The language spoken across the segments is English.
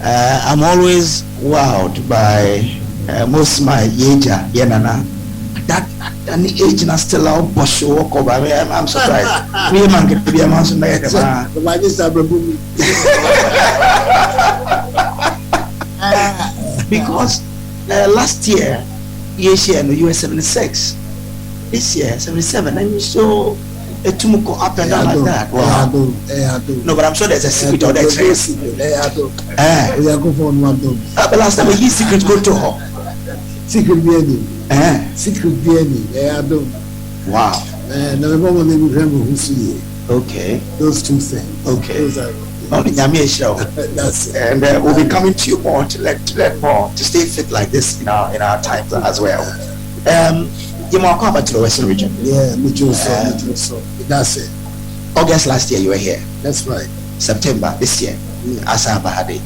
I'm always wowed by most my age, Yenana. That an age and still out push walk over. I'm surprised. We man get to be a man. Because last year, you were 76. This year, 77. And so a tumuko up and down like that. Wow. No, but I'm sure there's a secret or there's a secret. But last time, his secret go to her. Secret being. Secret being. Wow. Okay. Those two things. Okay. Those are, that's it. And we'll be coming to you more to let more to stay fit like this in our times as well. You more come back to the Western region. Yeah, so. That's it. August last year you were here. That's right. September this year, Asaba had it.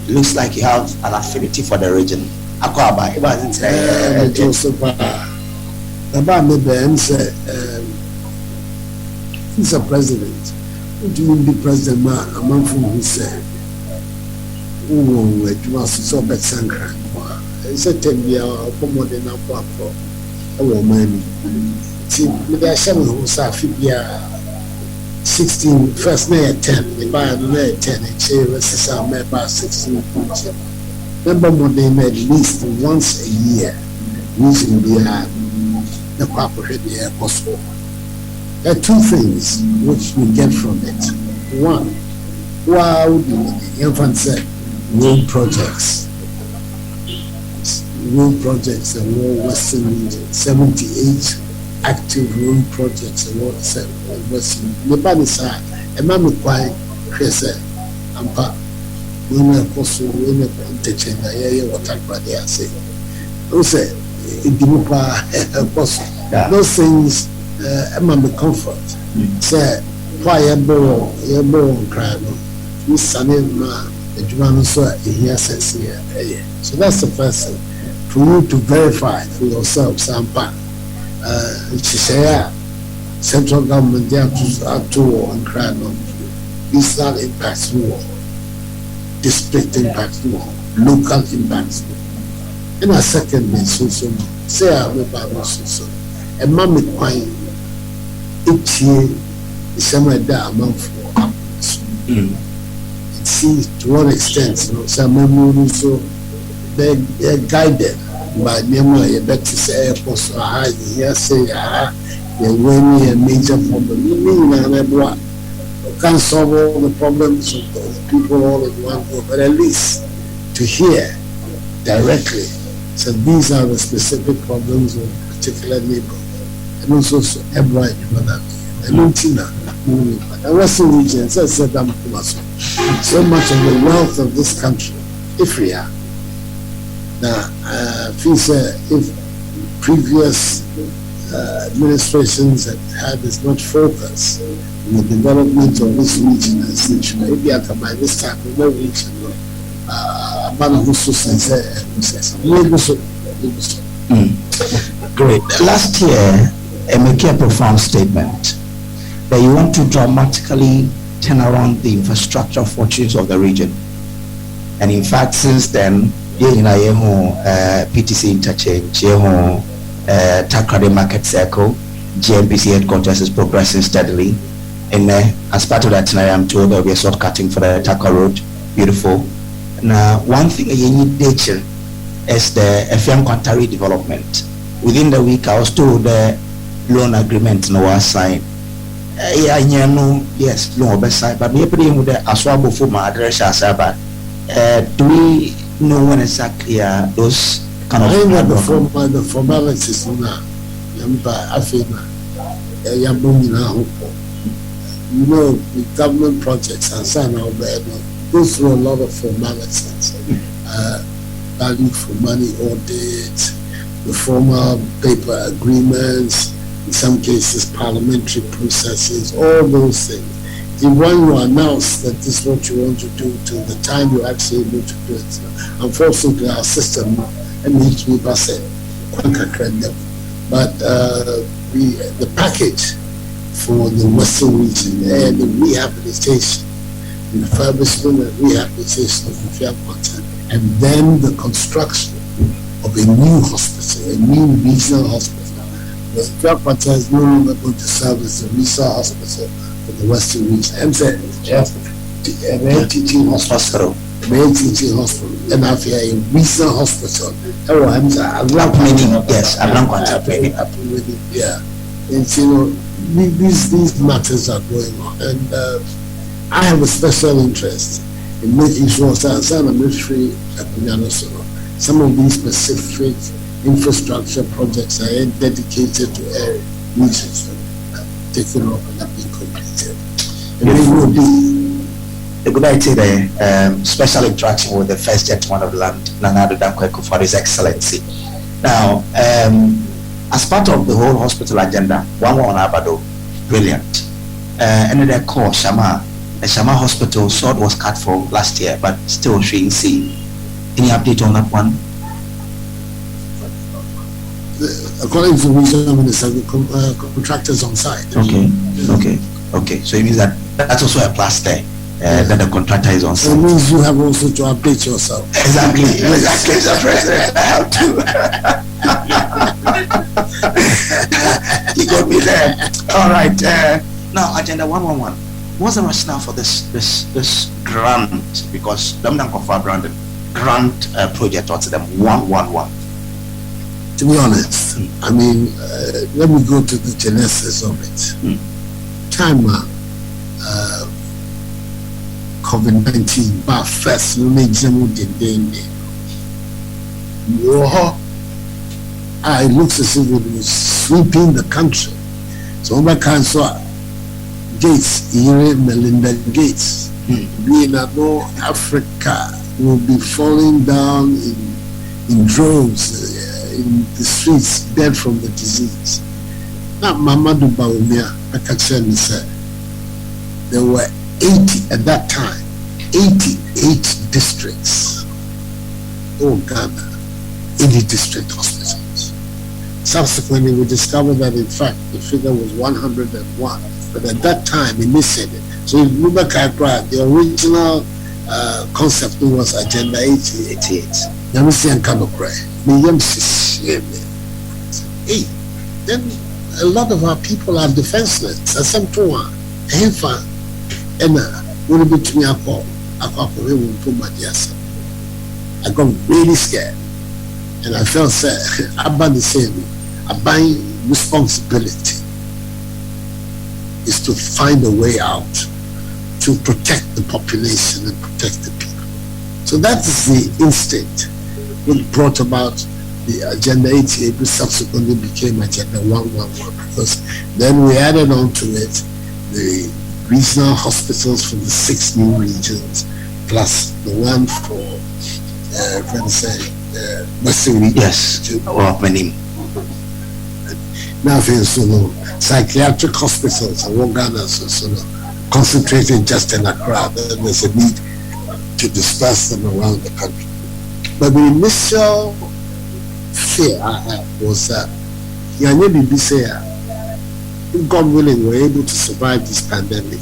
Looks like you have an affinity for the region. Akwaba, it wasn't he's a president. What do you mean the president man? A man from who said, "Oh, it was so bad, Sankra." It's a 10-year more than a for a woman. See, there are some who say 16, first May at 10, the buy May 10, and she was about 16. Remember more than at least once a year, using the corporate air possible. There are two things which we get from it. One, wow, the infant said, road projects. Road projects in all Western region, 78 active road projects in all Western. Nobody said, a man quite crazy, and pa, women also women teaching the water by the say. Also, it didn't possible. Those things. I'm comfort. Say, why you born crying? You son in the Juman so here says here. So that's the first thing for you to verify for yourself. Sampa, central government they have to war and crying on this not impacts war, district impacts war, local impacts war. And a second so say I will so. A mommy quine. Each year is somewhere there among four. It seems to what extent, some memories so they're guided by memory. You better say, apostle, here say, you're winning a major problem. You mean, you can't solve all the problems of those people all in one go, but at least to hear directly. So these are the specific problems of a particular neighborhood. And also every the Western region so much of the wealth of this country, if we are now, if previous administrations had as much focus in the development of this region as they should, maybe by this time we know region, Great. Last year, make a profound statement that you want to dramatically turn around the infrastructure fortunes of the region. And in fact, since then, PTC interchange, Takrade market circle, GMPC headquarters is progressing steadily. And as part of that, tonight I'm told there will be a short cutting for the Taka Road. Beautiful. Now, one thing you need nature is the FM Quantary development. Within the week, I was told the loan agreement no was signed. Yes, loan was signed, but we put in with the Aswabo for my address as about. Do we know when exactly those kind of the formalities now? You know, the government projects and sign out there go through a lot of formalities, value for money audit, the formal paper agreements, in some cases parliamentary processes, all those things. When you announce that this is what you want to do till the time you're actually able to do it. Unfortunately, our system needs to be passed. But the package for the Western region and the rehabilitation, refurbishment and rehabilitation of the fair quarter, and then the construction of a new hospital, a new regional hospital. The fair quarter is no longer going to serve as a regional hospital for the Western region. And the teaching hospital. Teaching hospital. And I feel a regional hospital. Yes, I'm not quite happy. Yeah. And these matters are going on. And I have a special interest in making sure that some of these specific infrastructure projects are dedicated to area regions taken up and have been completed. And they will be a good idea there. Special interaction with the first gentleman of the land, Skyy Power, for His Excellency. Now, as part of the whole hospital agenda, one on Abado, brilliant. And then call Shama. The Shama Hospital sword was cut for last year, but still she see. Any update on that one? According to the regional minister, the contractors on site. Okay. So it means that that's also a plus there. That the contractor is on site. It means you have also to update yourself. Exactly, Mr. President. I have to. He got me there. All right. Now, Agenda 111. What's the rationale for this grant? Because Dominic Kofa branded grant project or to them 111. To be honest, I mean, let me go to the genesis of it. Time COVID-19, but first, no exam did it looks as if it was sweeping the country. So I can saw Gates, Melinda Gates, being that no Africa will be falling down in droves in the streets, dead from the disease. Now, Mamadou Bawumia, I can tell you, said there were 80 at that time, 88 districts. Oh, Ghana, 80 district hospitals. Subsequently, we discovered that in fact the figure was 101. But at that time, in this Senate, so if you look at the original concept was Agenda 88. Let me see and come up right. Then a lot of our people are defenseless. As some to one, and will be to me. I got really scared, and I felt sad about the same. A buying responsibility is to find a way out to protect the population and protect the people. So that is the instinct which brought about the Agenda 88, which subsequently became Agenda 111, because then we added on to it the regional hospitals for the 6 new regions, plus the one for Western region. Yes, now there's psychiatric hospitals and Ghana concentrated just in Accra. Then there's a need to disperse them around the country. But the initial fear I had was that if God willing we're able to survive this pandemic,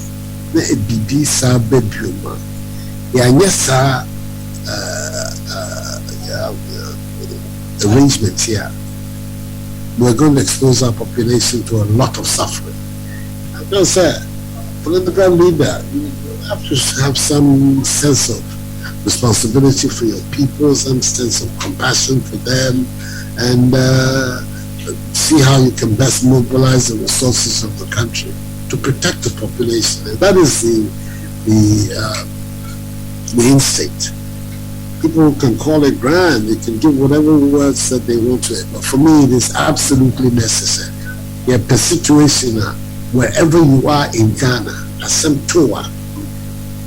arrangements here, we're going to expose our population to a lot of suffering. I don't say, political leader, you have to have some sense of responsibility for your people, some sense of compassion for them, and see how you can best mobilize the resources of the country to protect the population. And that is the instinct. People can call it grand, they can give whatever words that they want to it, but for me it is absolutely necessary. You have a situation wherever you are in Ghana, as some tour,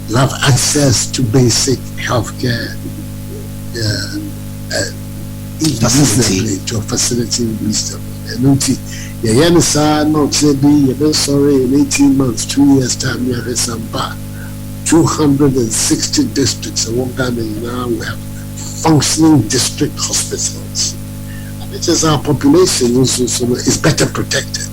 you have access to basic healthcare, reasonably, to a facility reasonably. And sorry, in 18 months, 2 years time, you have some back. 260 districts in Ghana now, we have functioning district hospitals. And it is our population is better protected.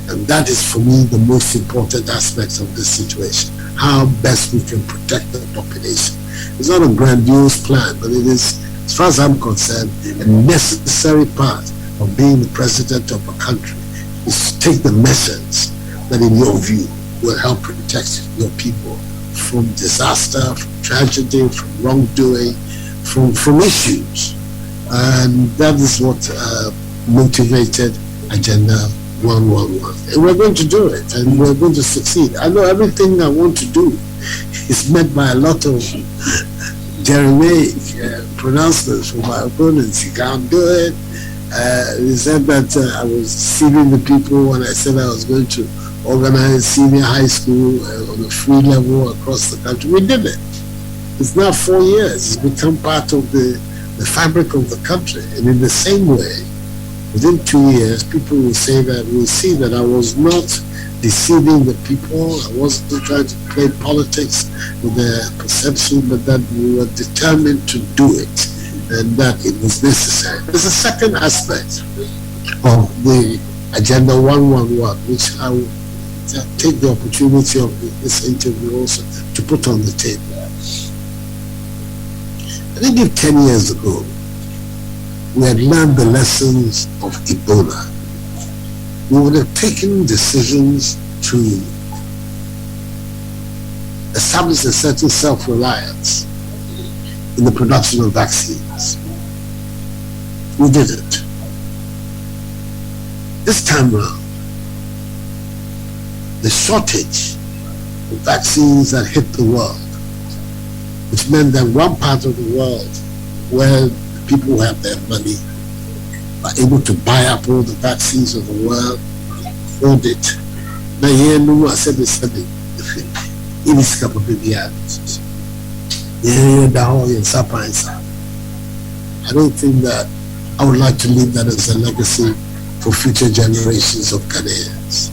And that is, for me, the most important aspect of this situation. How best we can protect the population. It's not a grandiose plan, but it is, as far as I'm concerned, a necessary part of being the president of a country is to take the measures that, in your view, will help protect your people from disaster, from tragedy, from wrongdoing, from issues. And that is what motivated Agenda 111. And we're going to do it, and we're going to succeed. I know everything I want to do is met by a lot of Jeremiah pronouncements from my opponents. You can't do it. They said that I was deceiving the people when I said I was going to organize senior high school on a free level across the country. We did it. It's now 4 years. It's become part of the fabric of the country. And in the same way, within 2 years, people will see that I was not deceiving the people. I wasn't trying to play politics with their perception, but that we were determined to do it and that it was necessary. There's a second aspect of the Agenda 111, which I will take the opportunity of this interview also to put on the table. I think if 10 years ago we had learned the lessons of Ebola, we would have taken decisions to establish a certain self-reliance in the production of vaccines. We didn't. This time around, the shortage of vaccines that hit the world, which meant that one part of the world where people who have their money are able to buy up all the vaccines of the world, hold it. Now here no I said this thing. It is capability. I don't think that I would like to leave that as a legacy for future generations of Ghanaians.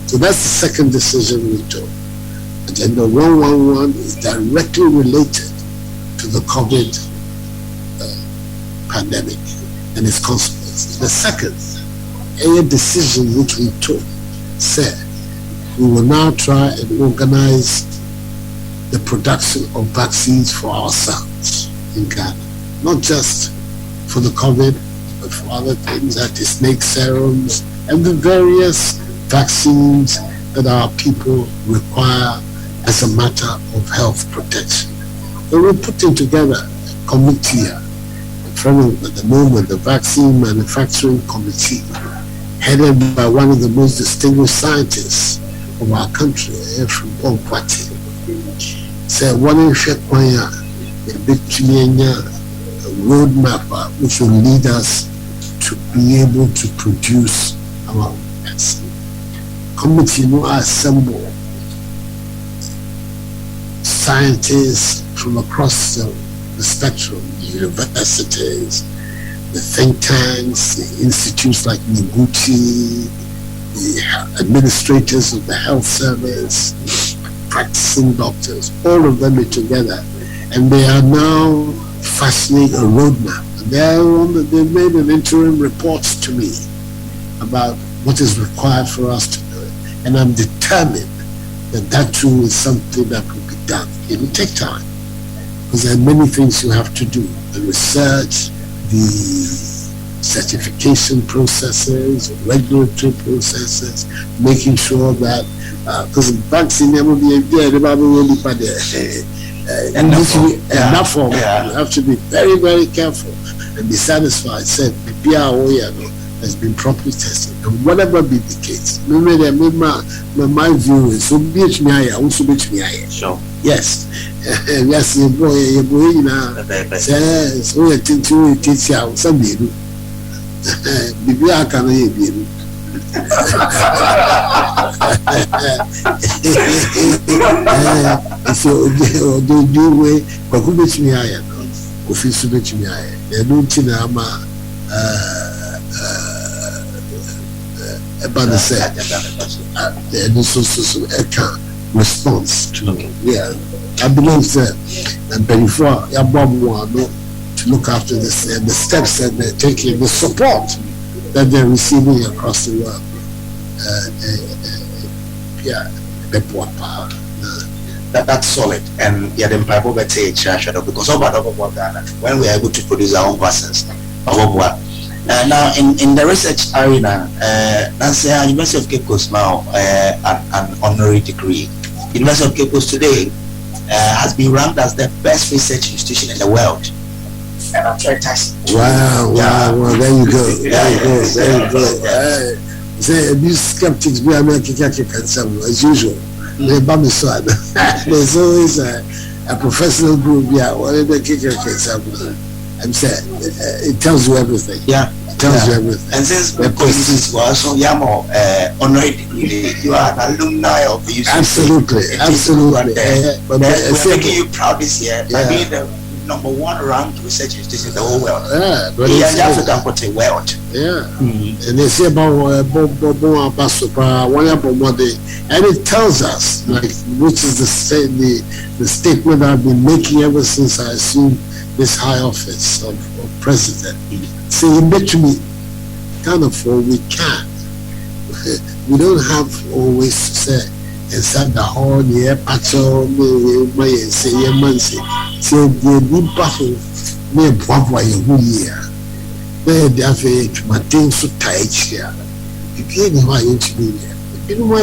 So that's the second decision we took. Agenda 111 is directly related to the COVID pandemic and its consequences. The second decision which we took said we will now try and organize the production of vaccines for ourselves in Ghana, not just for the COVID, but for other things, that is snake serums and the various vaccines that our people require as a matter of health protection. And we're putting together a committee in front of, at the moment, the Vaccine Manufacturing Committee, headed by one of the most distinguished scientists of our country, from Bonkwati. So one in Shekwanya, a big roadmap which will lead us to be able to produce our vaccine. Committee will assemble scientists from across the spectrum, the universities, the think tanks, the institutes like Noguchi, the administrators of the health service, practicing doctors, all of them are together, and they are now fashioning a roadmap. They've made an interim report to me about what is required for us to do it, and I'm determined that too is something that will be done. It will take time, because there are many things you have to do: the research, the certification processes, regulatory processes, making sure that because vaccine will be enough form. You have to be very, very careful and be satisfied. Said has been properly tested, and whatever be the case. My view is so sure. Yes. Yes, your boy now says, oh, it takes out some baby. Bibia can be. So do way, but who makes me iron? If you submit me iron, they don't know about the set. And so response to I believe that, and before to look after this and the steps that they're taking, the support that they're receiving across the world. That's solid, and yeah, the Bible because when we are able to produce our own vaccines, now in the research arena, University of Cape Coast now an honorary degree. University of Cape Coast today has been ranked as the best research institution in the world. And I'm trying to wow, there you go. Say these skeptics be as usual. There's always a professional group, I'm saying it tells you everything. Yeah. It tells you everything. And since the policies were also honorary degree, you are an alumni of the UCC. Absolutely. But we're making you proud this year by being the #1 ranked research institution in the whole world. Yeah, but in the African continent world. Yeah. And they say about and it tells us, like, which is the statement I've been making ever since I assumed this high office of president. Saying me kind of we can. We don't have always to say inside the whole year patrol say the battle me bwa year. They have a maintain so tight here. You can't you know why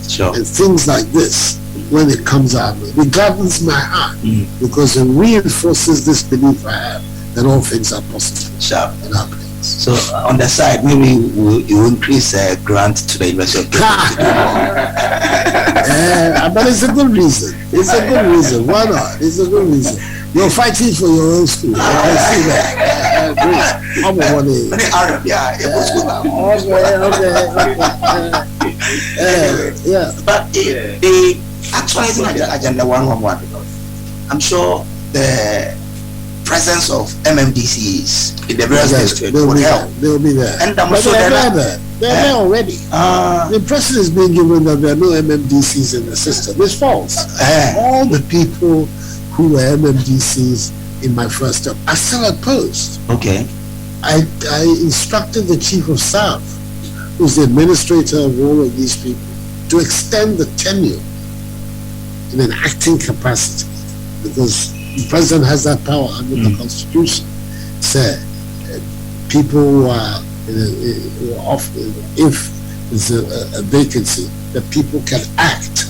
Sure. and things like this, when it comes out, it gladdens my heart because it reinforces this belief I have that all things are possible Sure. in our place. So on the side, maybe you increase grant to the University of Cape Coast. But it's a good reason. Why not? It's a good reason. You're fighting for your own school. I see that. Yeah. But the actualizing agenda 111, I'm sure the presence of MMDCs in the various districts would help. They'll be there. And I'm but sure they're there already. The impression is being given that there are no MMDCs in the system. It's false. All the people who were MMDCs in my first term are still at post. Okay. I instructed the chief of staff, who's the administrator of all of these people, to extend the tenure in an acting capacity, because the president has that power under the Constitution. So people who are off, if there's a vacancy, that people can act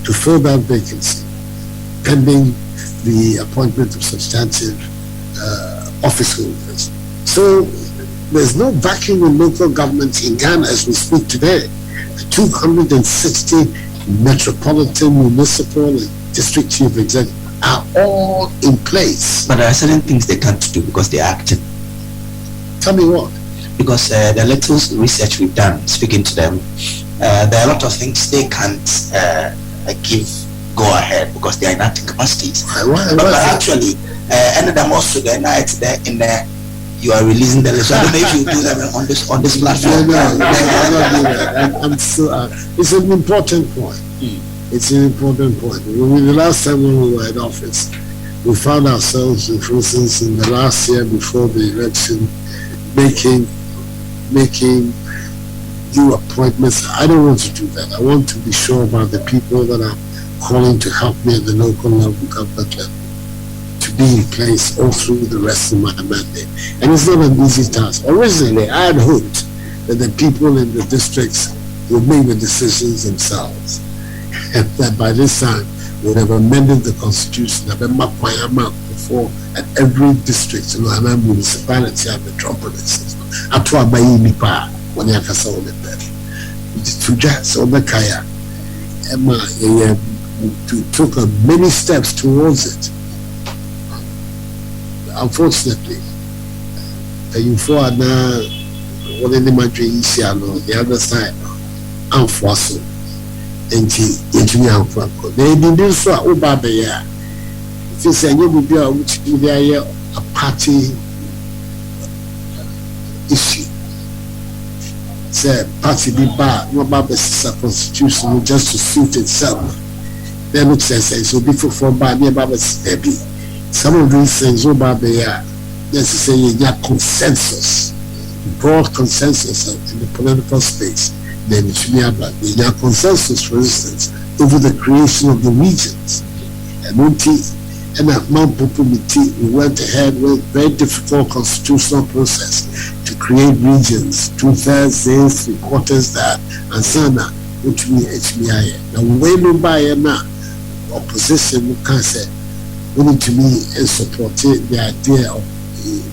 to fill that vacancy, pending the appointment of substantive office holders. So there's no vacuum in local governments in Ghana as we speak today. The 260 metropolitan, municipal, and district chief executives are all in place. But there are certain things they can't do because they are acting. Tell me what? Because the little research we've done, speaking to them, there are a lot of things they can't give go ahead because they are in acting capacities. But actually, and then also the night there in there, you are releasing the list. So I don't know if you do them on this platform. No, I'm not doing that. I'm still. It's an important point. It's an important point. The last time when we were in office, we found ourselves, for instance, in the last year before the election, making new appointments. I don't want to do that. I want to be sure about the people that are calling to help me at the local level, government level, to be in place all through the rest of my mandate. And it's not an easy task. Originally, I had hoped that the people in the districts would make the decisions themselves, and that by this time we would have amended the constitution before at every district, and municipality and metropolis. Up to Abayinipa, when you can say that. To just on the Kaya, to took many steps towards it. Unfortunately, you for now what any country is here on the other side, unfortunately, and me unfortunately. They didn't do so. Obabaya, if you say you will be a party issue. Say party be bad, no babes constitution just to suit itself. Then it says so before from bad near babes be. Some of these things over there, let's say you have consensus broad consensus in the political space, then it should be about the consensus, for instance, over the creation of the regions. And we went ahead with a very difficult constitutional process to create regions, 2/3 there, 3/4 there, and Sana, which we HBI. Now, when we buy now, opposition can say, we need to be supporting the idea of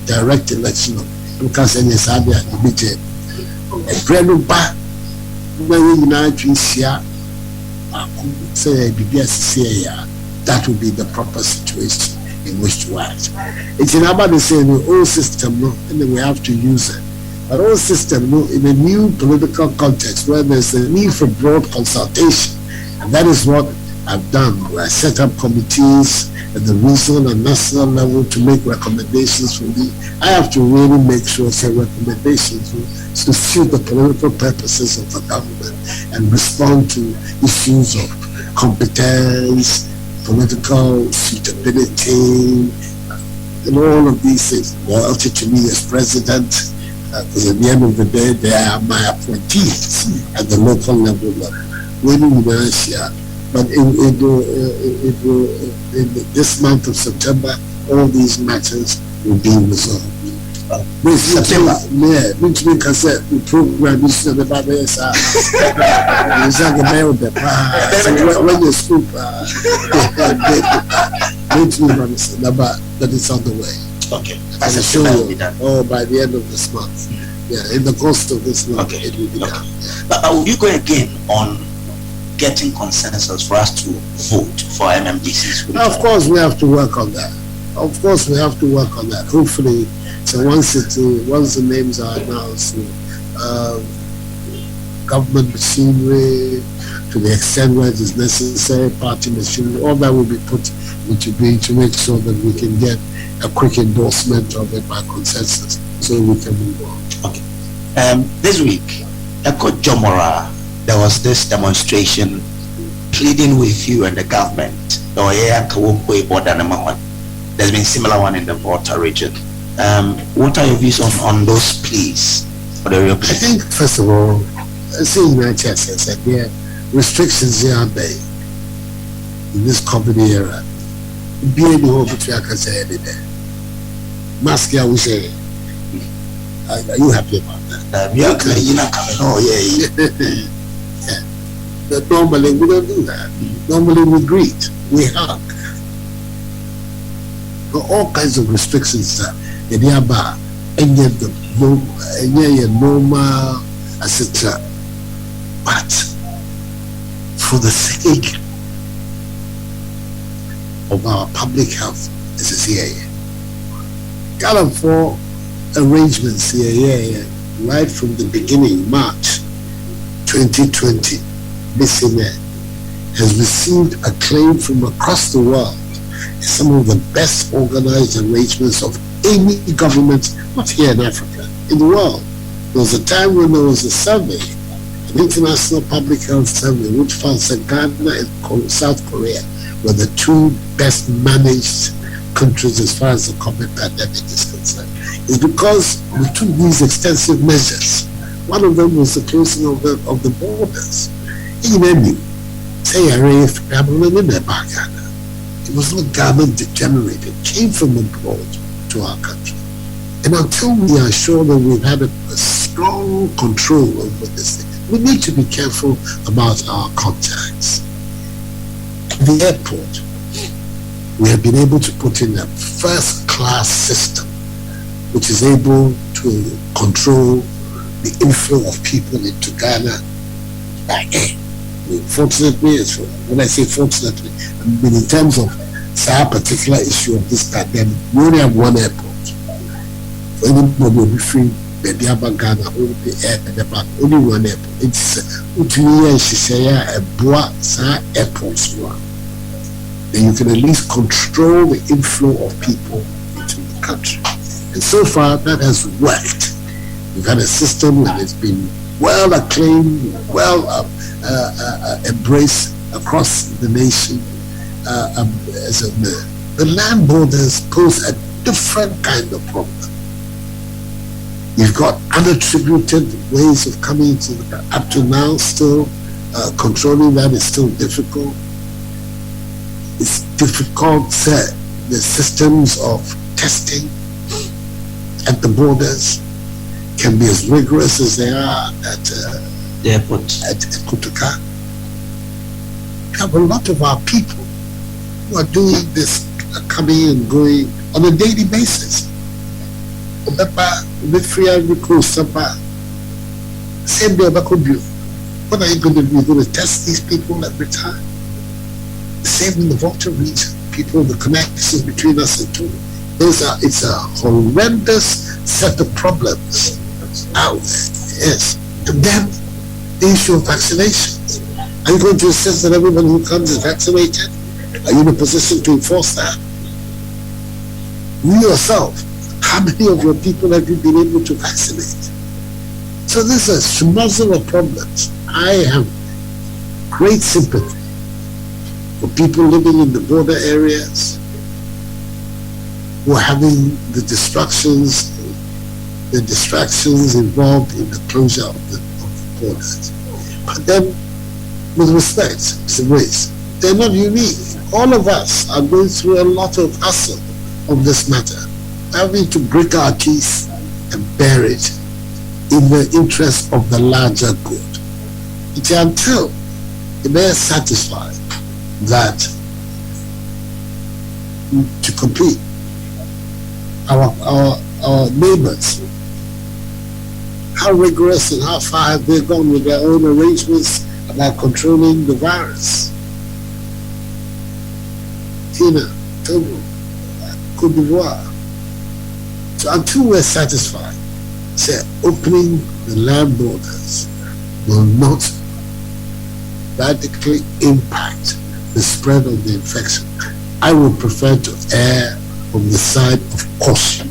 direct election of because any Sabia, the BJ. A brand back, when we unite, say, BBS, that would be the proper situation in which to act. It's in about the same old system, no, and then we have to use it. But old system, no, in a new political context where there's a need for broad consultation, and that is what I've done. I set up committees at the regional and national level to make recommendations for me. I have to really make sure recommendations to suit the political purposes of the government and respond to issues of competence, political suitability, and all of these things. Loyalty to me as president, because at the end of the day, they are my appointees at the local level. But in this month of September, all these matters will be resolved. September. Yeah, which means I said the program is the Babes. When you scoop, but it's on the way. Okay. As a show, by the end of this month. Yeah, in the course of this month, okay. It will be done. But will you go again on getting consensus for us to vote for MMDCs? Of course, we have to work on that. Hopefully, so once the names are announced, government machinery, to the extent where it is necessary, party machinery, all that will be put into being to make sure that we can get a quick endorsement of it by consensus, so we can move on. Okay. This week, Eko Jomora, there was this demonstration pleading with you and the government. There's been similar one in the Volta region. What are your views on those pleas for the real pleas? I think, first of all, seeing that said, yeah, restrictions here are there in this COVID era. Being the whole between I can say anything. Mask, I will say. Are you happy about that? You're not coming. Oh, yeah. Yeah. But normally we don't do that. Normally we greet, we hug. All kinds of restrictions that in Yaba, and yet the normal, etc. But for the sake of our public health, this is here. Ghana for arrangements here, right from the beginning, March 2020, this year has received acclaim from across the world. Some of the best organized arrangements of any government, not here in Africa, in the world. There was a time when there was a survey, an international public health survey, which found that Ghana and South Korea were the two best managed countries as far as the COVID pandemic is concerned. It's because we took these extensive measures. One of them was the closing of the borders. It was not government degenerated. It came from abroad to our country. And until we are sure that we've had a strong control over this thing, we need to be careful about our contacts. At the airport, we have been able to put in a first-class system which is able to control the inflow of people into Ghana by air. Fortunately, when I say fortunately, I mean in terms of our particular issue of this pandemic, we only have one airport. For anybody will be free, maybe about Ghana, only the airport, only one airport. It's a airports one. Then you can at least control the inflow of people into the country. And so far, that has worked. We've had a system that has been well acclaimed, well embraced across the nation. The land borders pose a different kind of problem. You've got unattributed ways of coming to up to now. Still controlling that is still difficult. It's difficult. The systems of testing at the borders can be as rigorous as they are at the airport at Kutuka. We have a lot of our people who are doing this, coming and going on a daily basis. Same day, what are you going to do? You're going to test these people every time? Same in the Volta region. People, the connections between us and two. It's a horrendous set of problems out. Yes. And then the issue of vaccinations. Are you going to insist that everyone who comes is vaccinated? Are you in a position to enforce that? You yourself, how many of your people have you been able to vaccinate? So this is a schmozzle of problems. I have great sympathy for people living in the border areas who are having the distractions involved in the closure of the borders. But then, with respect, Mr. Grace, they're not unique. All of us are going through a lot of hassle on this matter, having to break our teeth and bear it in the interest of the larger good. Until they are satisfied that to compete, our neighbors, how rigorous and how far have they gone with their own arrangements about controlling the virus? Kenya, Togo, Cote d'Ivoire. So until we're satisfied, say opening the land borders will not radically impact the spread of the infection. I would prefer to err on the side of caution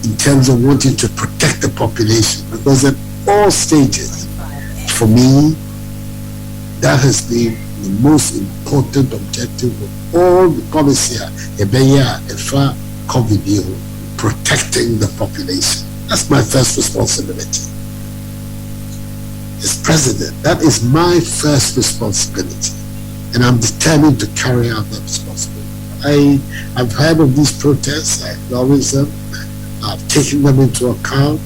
in terms of wanting to protect the population, because at all stages, for me, that has been the most important objective of all the policy COVID, protecting the population. That's my first responsibility. As president, that is my first responsibility, and I'm determined to carry out that responsibility. I've heard of these protests, I acknowledge them, I've taken them into account.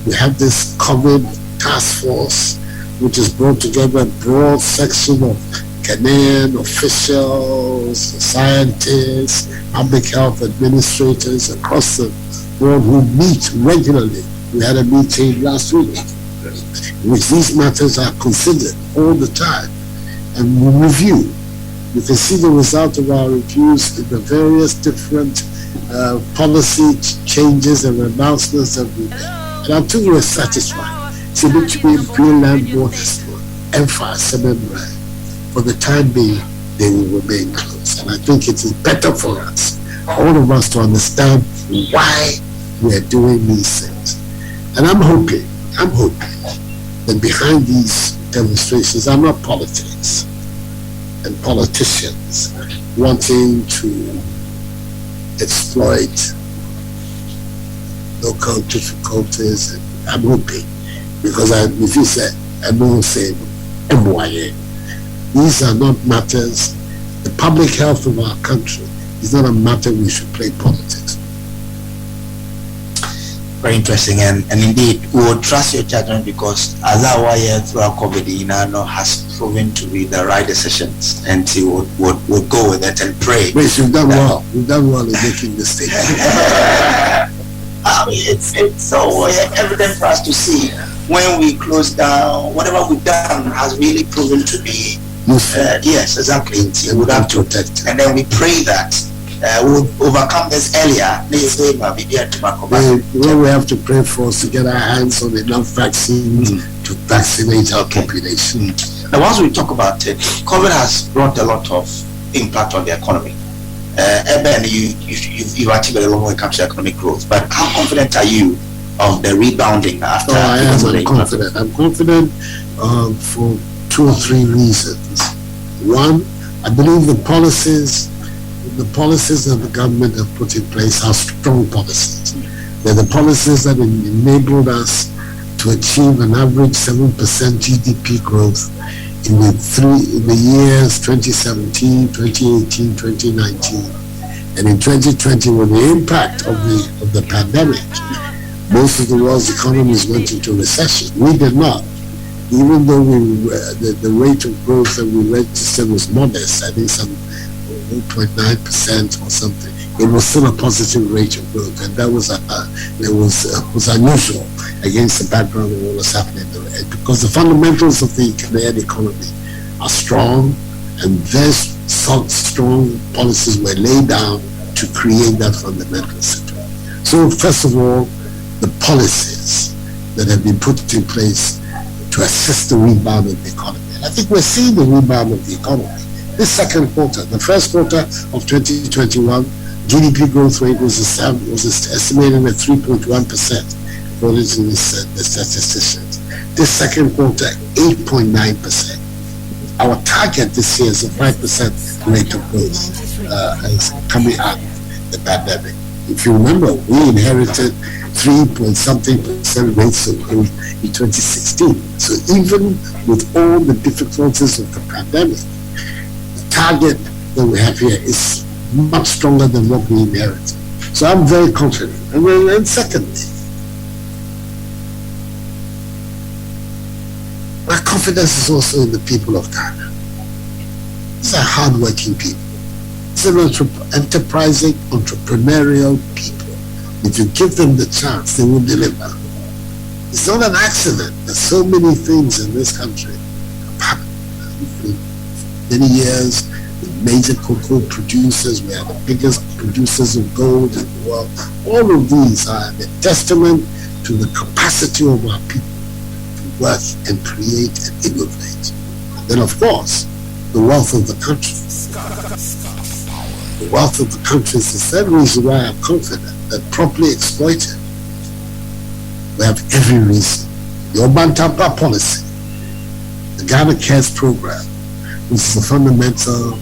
We have this COVID task force, which has brought together a broad section of Ghanaian officials, scientists, public health administrators across the world who meet regularly. We had a meeting last week in which these matters are considered all the time, and we review. You can see the result of our reviews in the various different policy changes and announcements that we make. And until we're satisfied, so between land borders, for the time being, they will remain closed. And I think it is better for us, all of us, to understand why we're doing these things. And I'm hoping that behind these demonstrations are not politics and politicians wanting to exploit local difficulties. And I'm hoping, because if you say, I will say, MYA, these are not matters. The public health of our country is not a matter we should play politics. Very interesting, and indeed, we will trust your judgment, because as our year throughout COVID, has proven to be the right decisions, and you would go with it and pray. Yes, you've done well. You've done well in making this statement. I mean, it's so evident for us to see when we close down, whatever we've done has really proven to be yes, exactly. We would have to protect, and then we pray that we'll overcome this earlier. What we have to pray for is to get our hands on enough vaccines to vaccinate our population. Now, once we talk about it, COVID has brought a lot of impact on the economy. Eben, you've achieved a long when it comes to economic growth, but how confident are you of the rebounding after? I'm confident. I'm confident for 2 or 3 reasons. One, I believe the policies the policies that the government have put in place are strong policies. They're the policies that enabled us to achieve an average 7% GDP growth in the years 2017, 2018, 2019, and in 2020, with the impact of the pandemic, most of the world's economies went into recession. We did not. Even though the rate of growth that we registered was modest, I think some 0.9% or something, it was still a positive rate of growth, and that was unusual against the background of what was happening because the fundamentals of the Canadian economy are strong, and very strong policies were laid down to create that fundamental situation. So first of all, the policies that have been put in place to assist the rebound of the economy. And I think we're seeing the rebound of the economy. This second quarter, the first quarter of 2021, GDP growth rate was estimated at 3.1%, according to the statisticians. This second quarter, 8.9%. Our target this year is a 5% rate of growth is coming out of the pandemic. If you remember, we inherited 3-point-something% rates of growth in 2016. So even with all the difficulties of the pandemic, the target that we have here is much stronger than what we inherited. So I'm very confident. And secondly, my confidence is also in the people of Ghana. These are hardworking people. These are enterprising, entrepreneurial people. If you give them the chance, they will deliver. It's not an accident that so many things in this country have happened. For many years, the major cocoa producers, we are the biggest producers of gold in the world. All of these are a testament to the capacity of our people to work and create and innovate. And then, of course, the wealth of the country. The wealth of the country is the third reason why I'm confident that properly exploited, we have every reason. The Urban Tampa policy, the Ghana Cares program, which is the fundamental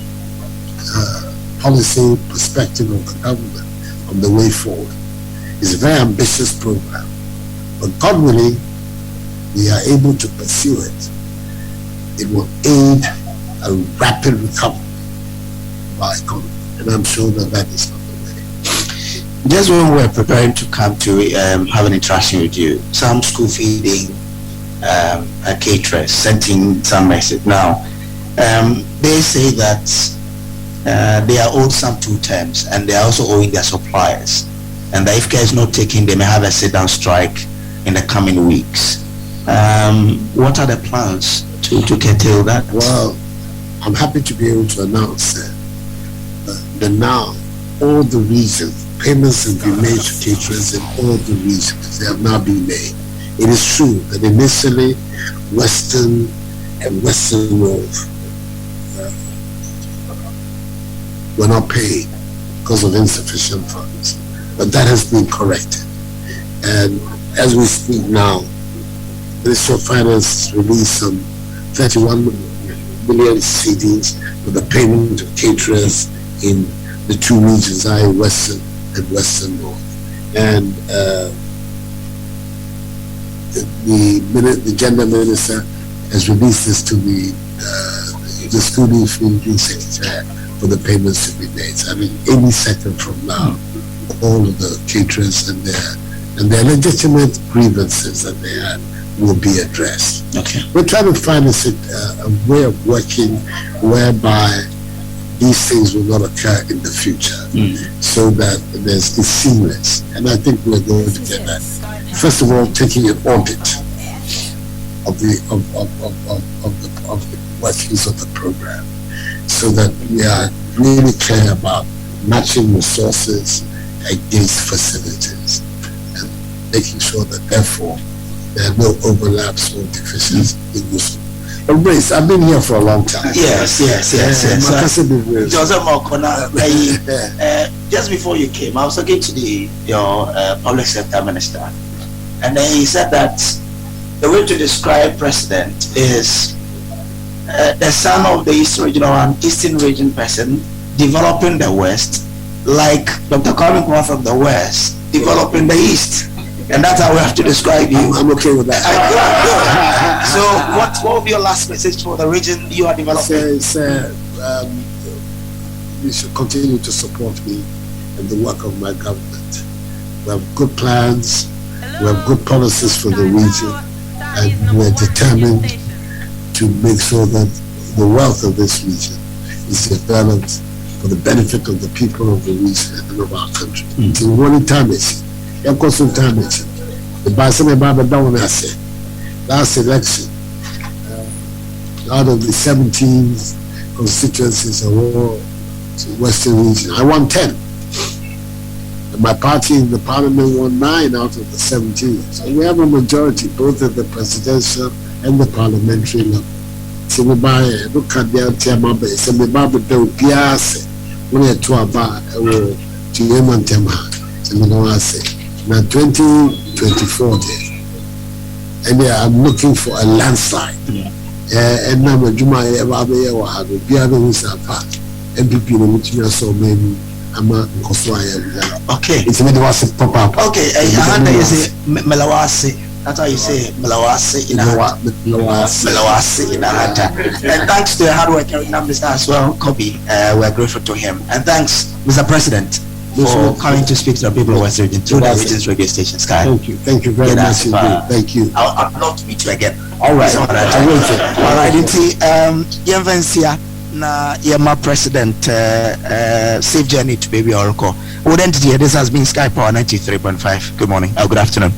policy perspective of the government on the way forward, is a very ambitious program. But God willing, we are able to pursue it. It will aid a rapid recovery of our economy. And I'm sure that is not the way. Just when we're preparing to come to have an interaction with you, some school feeding caterers sent in some message. Now, they say that they are owed some 2 terms, and they are also owing their suppliers. And that if care is not taken, they may have a sit-down strike in the coming weeks. What are the plans to curtail that? Well, I'm happy to be able to announce that now all the regions, payments have been made to caterers in all the regions. They have now been made. It is true that initially Western and Western North were not paid because of insufficient funds, but that has been corrected. And as we speak now, the Ministry of Finance has released some 31 million CDs for the payment of caterers in the 2 regions, i.e. Western and Western North. And the gender minister has released this to the school feeding secretary for the payments to be made. So, I mean, any second from now, all of the caterers and their legitimate grievances that they had will be addressed. Okay. We're trying to find a way of working whereby these things will not occur in the future, so that it's seamless. And I think we're going to get that. First of all, taking an audit of the workings of the program, so that we are really clear about matching resources against facilities and making sure that therefore there are no overlaps or deficiencies in this. Embrace, I've been here for a long time. Yes. Just before you came, I was talking to your public sector minister, and then he said that the way to describe president is the son of the Eastern region or an Eastern region person developing the West, like Dr. Kwame Nkrumah from the West, developing the East. And that's how we have to describe you. I'm okay with that. So what will be your last message for the region you are developing? You should continue to support me and the work of my government. We have good plans, we have good policies for the region, and we're determined to make sure that the wealth of this region is developed for the benefit of the people of the region and of our country. It's one time the Basel Baba down last election, out of the 17 constituencies of all the Western region, I won 10. And my party in the parliament won 9 out of the 17. So we have a majority both at the presidential and the parliamentary level. So we buy look at the Tiama Bay, so we buy the Pias, when I to about to Yemen Tema, so we know I say. Now 2024 day, and I'm looking for a landslide. And now my Juma Evabe or have a piano with a part. MPP which you so maybe I'm a okay. It's made was a pop up. Okay, and you say Melawasi. That's how you say Melawasi in Melawasi in Ahata. And thanks to the hard work carrying out this as well, Kobe. We're grateful to him. And thanks, Mr. President, for coming to speak to the people of West Region through the region's radio station, Skyy. Thank you very much. Thank you. I'd love to meet you again. All right. I will too. All right. Yenvensia na Yema President safe journey to baby Oracle. This has been Skyy Power 93.5. Good morning. Good afternoon.